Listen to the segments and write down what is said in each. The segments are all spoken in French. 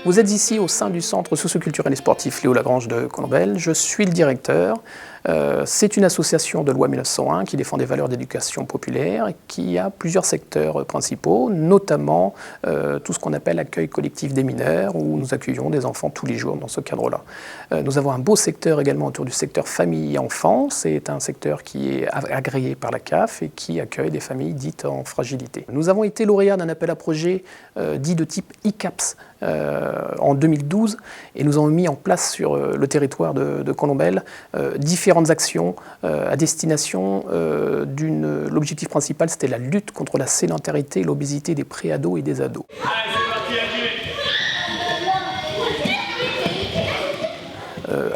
Vous êtes ici au sein du Centre socioculturel et sportif Léo Lagrange de Colombelles. Je suis le directeur. C'est une association de loi 1901 qui défend des valeurs d'éducation populaire et qui a plusieurs secteurs principaux, notamment tout ce qu'on appelle l'accueil collectif des mineurs, où nous accueillons des enfants tous les jours dans ce cadre-là. Nous avons un beau secteur également autour du secteur famille et enfants. C'est un secteur qui est agréé par la CAF et qui accueille des familles dites en fragilité. Nous avons été lauréats d'un appel à projet dit de type ICAPS en 2012 et nous avons mis en place sur le territoire de Colombelles différentes actions à destination l'objectif principal, c'était la lutte contre la sédentarité et l'obésité des préados et des ados.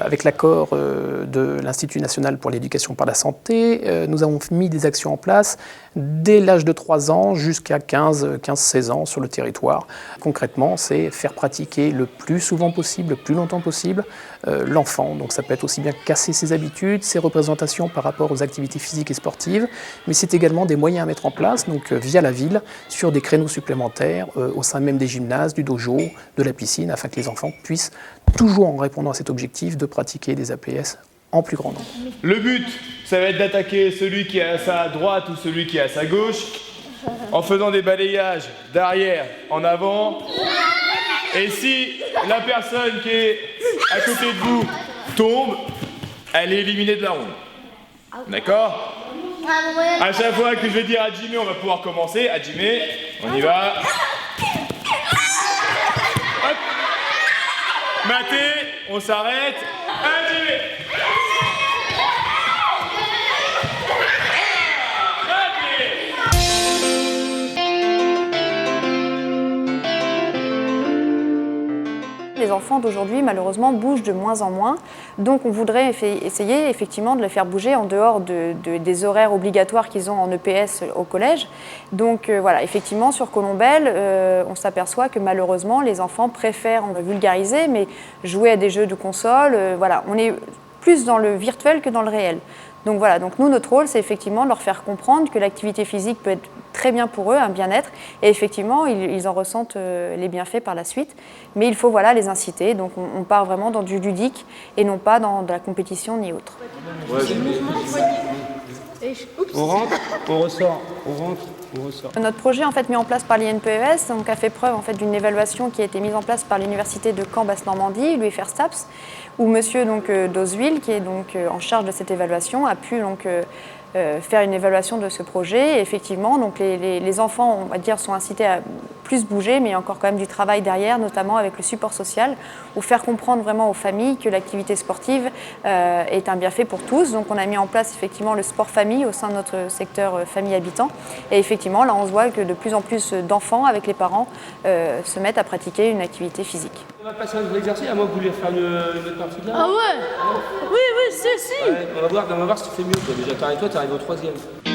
Avec l'accord de l'Institut national pour l'éducation par la santé, nous avons mis des actions en place dès l'âge de 3 ans jusqu'à 15-16 ans sur le territoire. Concrètement, c'est faire pratiquer le plus souvent possible, le plus longtemps possible, l'enfant. Donc ça peut être aussi bien casser ses habitudes, ses représentations par rapport aux activités physiques et sportives, mais c'est également des moyens à mettre en place, donc via la ville, sur des créneaux supplémentaires, au sein même des gymnases, du dojo, de la piscine, afin que les enfants puissent, toujours en répondant à cet objectif, de pratiquer des APS en plus grand nombre. Le but, ça va être d'attaquer celui qui est à sa droite ou celui qui est à sa gauche, en faisant des balayages d'arrière en avant. Et si la personne qui est à côté de vous tombe, elle est éliminée de la ronde. D'accord? À chaque fois que je vais dire à Jimmy, on va pouvoir commencer. À Jimmy, on y va. Hop. Maté, on s'arrête. À Jimmy. Les enfants d'aujourd'hui, malheureusement, bougent de moins en moins. Donc on voudrait essayer effectivement de les faire bouger en dehors des horaires obligatoires qu'ils ont en EPS au collège. Donc voilà, effectivement, sur Colombelles, on s'aperçoit que malheureusement, les enfants préfèrent, on va vulgariser, mais jouer à des jeux de console. Voilà, on est plus dans le virtuel que dans le réel. Donc voilà, donc nous, notre rôle, c'est effectivement de leur faire comprendre que l'activité physique peut être très bien pour eux, un bien-être, et effectivement, ils en ressentent les bienfaits par la suite. Mais il faut voilà, les inciter, donc on part vraiment dans du ludique et non pas dans de la compétition ni autre. Ouais, on rentre, on ressort, on rentre, on ressort. Notre projet en fait mis en place par l'INPES donc, a fait preuve en fait, d'une évaluation qui a été mise en place par l'université de Caen-Basse-Normandie, l'UFR STAPS, où monsieur Dosville, qui est donc en charge de cette évaluation, a pu donc faire une évaluation de ce projet. Et effectivement, donc les enfants, on va dire, sont incités à plus bouger, mais il y a encore quand même du travail derrière, notamment avec le support social, ou faire comprendre vraiment aux familles que l'activité sportive est un bienfait pour tous. Donc on a mis en place effectivement le sport famille au sein de notre secteur famille habitant. Et effectivement, là on se voit que de plus en plus d'enfants avec les parents se mettent à pratiquer une activité physique. On va passer un nouvel exercice, à moi vous voulez faire une autre partie de là. Ah ouais. Oui, si. Ouais, on va voir si tu fais mieux. Toi. Déjà, toi, tu arrives au 3e.